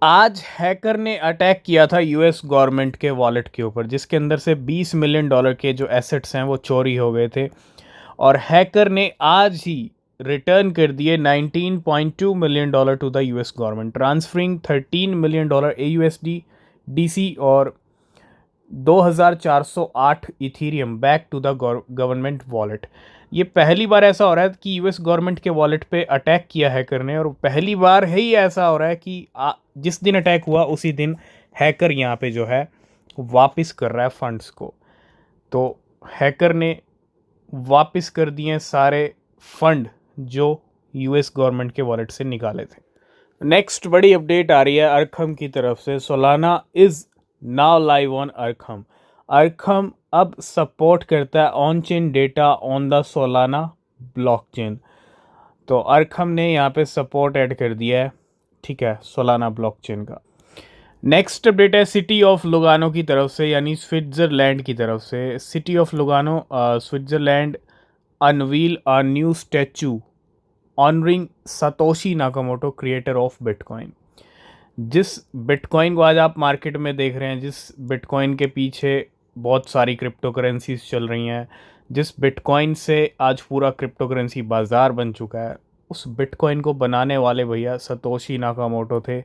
आज हैकर ने अटैक किया था यूएस गवर्नमेंट के वॉलेट के ऊपर, जिसके अंदर से $20 मिलियन के जो एसेट्स हैं वो चोरी हो गए थे। और हैकर ने आज ही रिटर्न कर दिए $19.2 million to the US government, transferring $13 million AUSD DC और 2408 Ethereum back to the government wallet. ये पहली बार ऐसा हो रहा है कि यूएस गवर्नमेंट के वॉलेट पे अटैक किया हैकर ने, और पहली बार ही ऐसा हो रहा है कि जिस दिन अटैक हुआ उसी दिन हैकर यहाँ पे जो है वापस कर रहा है फंड्स को। तो हैकर ने वापस कर दिए सारे फंड जो यूएस गवर्नमेंट के वॉलेट से निकाले थे। नेक्स्ट बड़ी अपडेट आ रही है अरखम की तरफ से। Solana is now live on Arkham. Arkham अब सपोर्ट करता है on chain data on the Solana blockchain. तो अरखम ने यहाँ पे सपोर्ट ऐड कर दिया है, ठीक है, सोलाना ब्लॉकचेन का। नेक्स्ट अपडेट है सिटी ऑफ लुगानो की तरफ से, यानी स्विट्ज़रलैंड की तरफ से। City of Lugano Switzerland unveil a new statue honouring Satoshi Nakamoto, creator of bitcoin. जिस बिटकॉइन को आज आप मार्केट में देख रहे हैं, जिस बिटकॉइन के पीछे बहुत सारी क्रिप्टो करेंसीज चल रही हैं, जिस बिटकॉइन से आज पूरा क्रिप्टो करेंसी बाज़ार बन चुका है, उस बिटकॉइन को बनाने वाले भैया सतोशी नाकामोटो थे।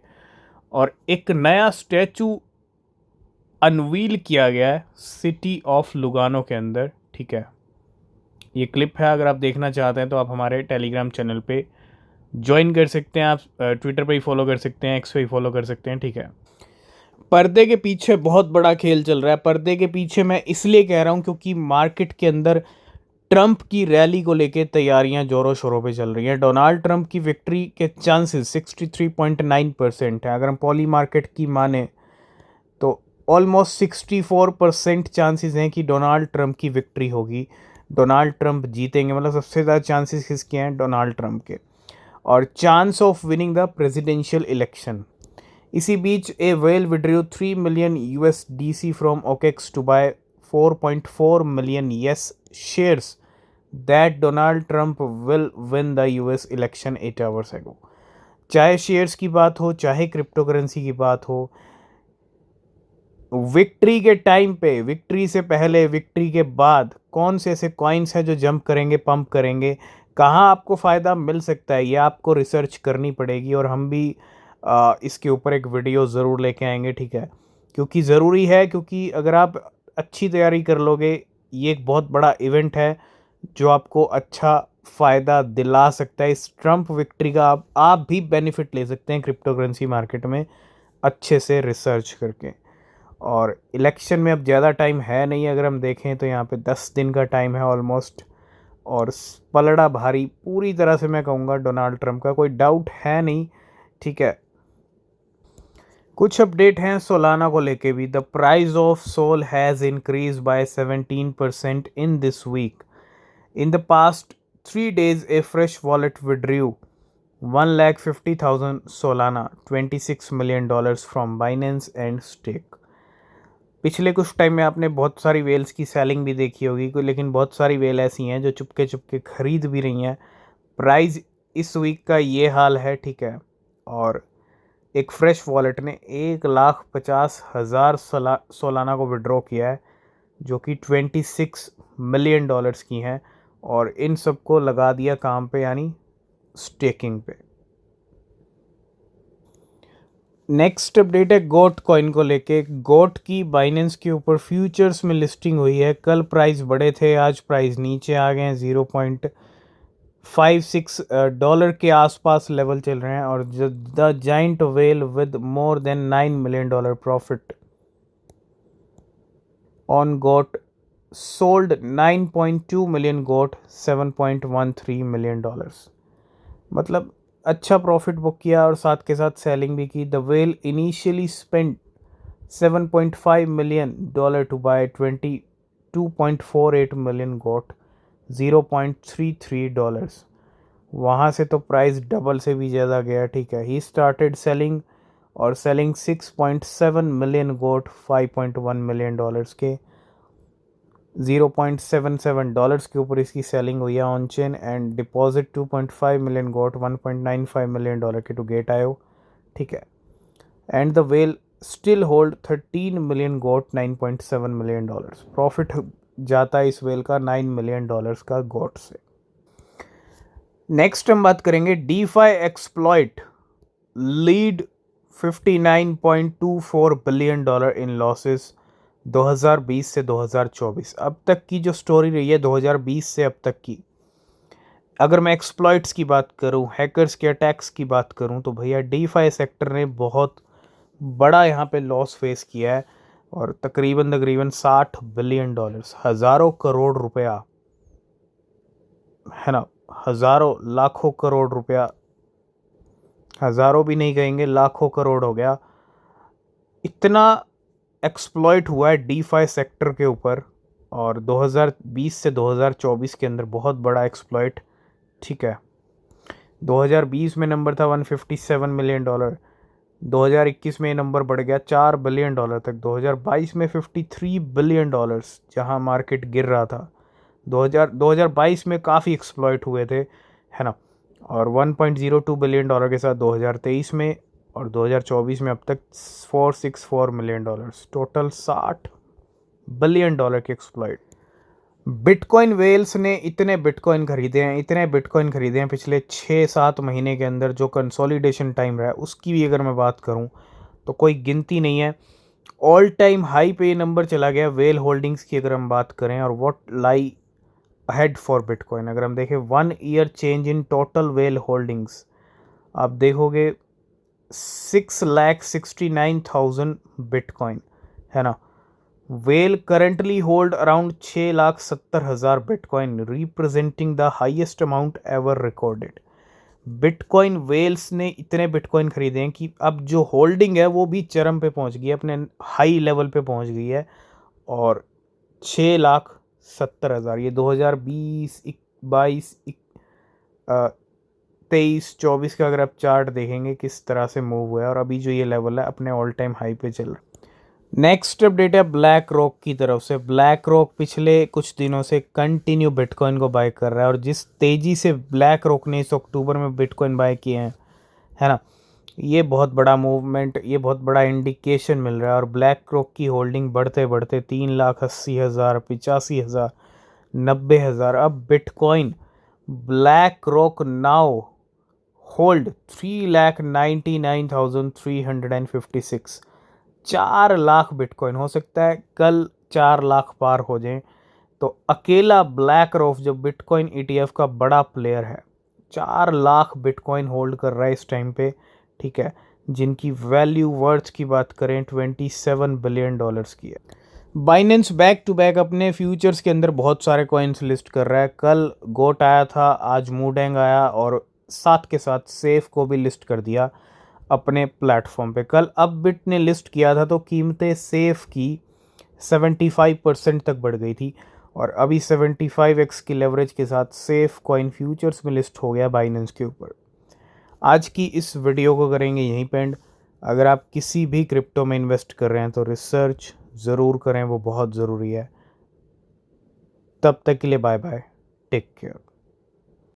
और एक नया स्टैचू अनवील किया गया है सिटी ऑफ लुगानो के अंदर, ठीक है। ये क्लिप है, अगर आप देखना चाहते हैं तो आप हमारे टेलीग्राम चैनल पे ज्वाइन कर सकते हैं, आप ट्विटर पे ही फॉलो कर सकते हैं, एक्स पे ही फॉलो कर सकते हैं, ठीक है। पर्दे के पीछे बहुत बड़ा खेल चल रहा है। पर्दे के पीछे मैं इसलिए कह रहा हूँ क्योंकि मार्केट के अंदर ट्रंप की रैली को लेके तैयारियां जोरों शोरों पे चल रही हैं। डोनाल्ड ट्रंप की विक्ट्री के चांसेस 63.9% हैं। अगर हम पॉली मार्केट की माने तो ऑलमोस्ट 64% चांसेस हैं कि डोनाल्ड ट्रंप की विक्ट्री होगी, डोनाल्ड ट्रंप जीतेंगे। मतलब सबसे ज़्यादा चांसेस किसके हैं? डोनाल्ड ट्रंप के। और chance of winning the presidential election. इसी बीच a whale withdrew 3 million USDC from OKX to buy 4.4 million yes shares that Donald Trump will win the US election 8 hours ago. चाहे shares की बात हो, चाहे crypto currency की बात हो, विक्ट्री के टाइम पे, विक्ट्री से पहले, विक्ट्री के बाद कौन से ऐसे कॉइन्स हैं जो जंप करेंगे, पंप करेंगे, कहाँ आपको फ़ायदा मिल सकता है, ये आपको रिसर्च करनी पड़ेगी। और हम भी इसके ऊपर एक वीडियो ज़रूर लेके आएंगे, ठीक है, क्योंकि ज़रूरी है। क्योंकि अगर आप अच्छी तैयारी कर लोगे, ये एक बहुत बड़ा इवेंट है जो आपको अच्छा फ़ायदा दिला सकता है। इस ट्रंप विक्ट्री का आप भी बेनिफिट ले सकते हैं क्रिप्टो करेंसी मार्केट में अच्छे से रिसर्च करके। और इलेक्शन में अब ज़्यादा टाइम है नहीं, अगर हम देखें तो यहाँ पे 10 दिन का टाइम है ऑलमोस्ट। और पलड़ा भारी पूरी तरह से मैं कहूँगा डोनाल्ड ट्रंप का, कोई डाउट है नहीं, ठीक है। कुछ अपडेट हैं सोलाना को लेके भी। The price of SOL has increase by 17% in this week. In the past 3 days a fresh wallet withdrew 1,50,000 Solana, $26 million from Binance and stake. पिछले कुछ टाइम में आपने बहुत सारी वेल्स की सेलिंग भी देखी होगी, लेकिन बहुत सारी वेल ऐसी हैं जो चुपके चुपके खरीद भी रही हैं। प्राइस इस वीक का ये हाल है, ठीक है। और एक फ्रेश वॉलेट ने 1,50,000 सोलाना को विड्रॉ किया है, जो कि $26 मिलियन की हैं। और इन सबको लगा दिया काम पे, यानी स्टेकिंग पे। नेक्स्ट अपडेट है गोट कॉइन को लेके। गोट की बाइनेंस के ऊपर फ्यूचर्स में लिस्टिंग हुई है। कल प्राइस बढ़े थे, आज प्राइस नीचे आ गए हैं। $0.56 के आसपास लेवल चल रहे हैं। और the giant whale with more than $9 million profit on GOAT sold 9.2 million GOAT, $7.13 million. मतलब अच्छा प्रॉफिट बुक किया और साथ के साथ सेलिंग भी की। The whale initially spend $7.5 million to buy 22.48 million GOAT, $0.33। वहाँ से तो प्राइस डबल से भी ज़्यादा गया, ठीक है। He started selling 6.7 million GOAT, $5.1 million के, $0.77 के ऊपर इसकी सेलिंग हुई है on chain. And deposit 2.5 million GOAT, $1.95 million के टू गेट आयो, ठीक है। And the whale still hold 13 million GOAT, $9.7 million. Profit जाता है इस वेल का $9 मिलियन का गोट से। नेक्स्ट हम बात करेंगे DeFi exploit lead $59.24 billion in losses 2020 से 2024। अब तक की जो स्टोरी रही है 2020 से अब तक की, अगर मैं एक्सप्लॉइट्स की बात करूं, हैकर्स के अटैक्स की बात करूं, तो भैया डीफाई सेक्टर ने बहुत बड़ा यहाँ पे लॉस फेस किया है और तकरीबन तकरीबन $60 बिलियन, हज़ारों करोड़ रुपया, है ना, हज़ारों लाखों करोड़ रुपया, हज़ारों भी नहीं कहेंगे, लाखों करोड़ हो गया, इतना एक्सप्लॉइट हुआ है डीफाई सेक्टर के ऊपर। और 2020 से 2024 के अंदर बहुत बड़ा एक्सप्लॉइट, ठीक है। 2020 में नंबर था $157 मिलियन, 2021 में ये नंबर बढ़ गया $4 बिलियन तक, 2022 में $53 बिलियन, जहां मार्केट गिर रहा था। 2022 में काफ़ी एक्सप्लॉइट हुए थे, है ना, और $1.02 बिलियन के साथ 2023 में, और 2024 में अब तक $464 मिलियन, टोटल $60 बिलियन के एक्सप्लॉइट। बिटकॉइन वेल्स ने इतने बिटकॉइन खरीदे हैं, इतने बिटकॉइन खरीदे हैं पिछले 6-7 महीने के अंदर, जो कंसोलिडेशन टाइम रहा है उसकी भी अगर मैं बात करूं तो कोई गिनती नहीं है। ऑल टाइम हाई पे ये नंबर चला गया वेल होल्डिंग्स की अगर हम बात करें। और what lie ahead for bitcoin, अगर हम देखें 1 year change in total whale holdings, आप देखोगे 6,69,000 बिटकॉइन, है ना। Whale currently hold around 6,70,000 bitcoin, representing the highest amount ever recorded. Bitcoin whales ने इतने बिटकॉइन खरीदे हैं कि अब जो होल्डिंग है वो भी चरम पे पहुंच गई है, अपने हाई लेवल पे पहुंच गई है। और 6,70,000, ये 2020, 22, 23, 24 का अगर आप चार्ट देखेंगे किस तरह से मूव हुआ है, और अभी जो ये लेवल है अपने ऑल टाइम हाई पे चल रहा है। नेक्स्ट अपडेट है ब्लैक रॉक की तरफ से। ब्लैक रॉक पिछले कुछ दिनों से कंटिन्यू बिटकॉइन को बाय कर रहा है, और जिस तेज़ी से ब्लैक रॉक ने इस अक्टूबर में बिटकॉइन बाय किए हैं, है ना, ये बहुत बड़ा मूवमेंट, ये बहुत बड़ा इंडिकेशन मिल रहा है। और ब्लैक रॉक की होल्डिंग बढ़ते बढ़ते 3,80,000, 85,000, 90,000। अब bitcoin black rock now hold 3,99,356। 4 lakh bitcoin, हो सकता है कल 4 लाख पार हो जाए। तो अकेला ब्लैक रॉक जो बिटकॉइन ईटीएफ का बड़ा प्लेयर है, 4 लाख बिटकॉइन होल्ड कर रहा है इस टाइम पे, ठीक है, जिनकी वैल्यू वर्थ की बात करें $27 बिलियन की है। बाइनेंस बैक टू बैक अपने फ्यूचर्स के अंदर बहुत सारे कॉइन्स लिस्ट कर रहा है। कल गोट आया था, आज मूडेंग आया, और साथ के साथ सेफ को भी लिस्ट कर दिया अपने प्लेटफॉर्म पे। कल अपबिट ने लिस्ट किया था तो कीमतें सेफ की 75% तक बढ़ गई थी, और अभी 75x की लेवरेज के साथ सेफ कॉइन फ्यूचर्स में लिस्ट हो गया बाइनेंस के ऊपर। आज की इस वीडियो को करेंगे यहीं पे एंड। अगर आप किसी भी क्रिप्टो में इन्वेस्ट कर रहे हैं तो रिसर्च ज़रूर करें, वो बहुत ज़रूरी है। तब तक के लिए बाय बाय, टेक केयर।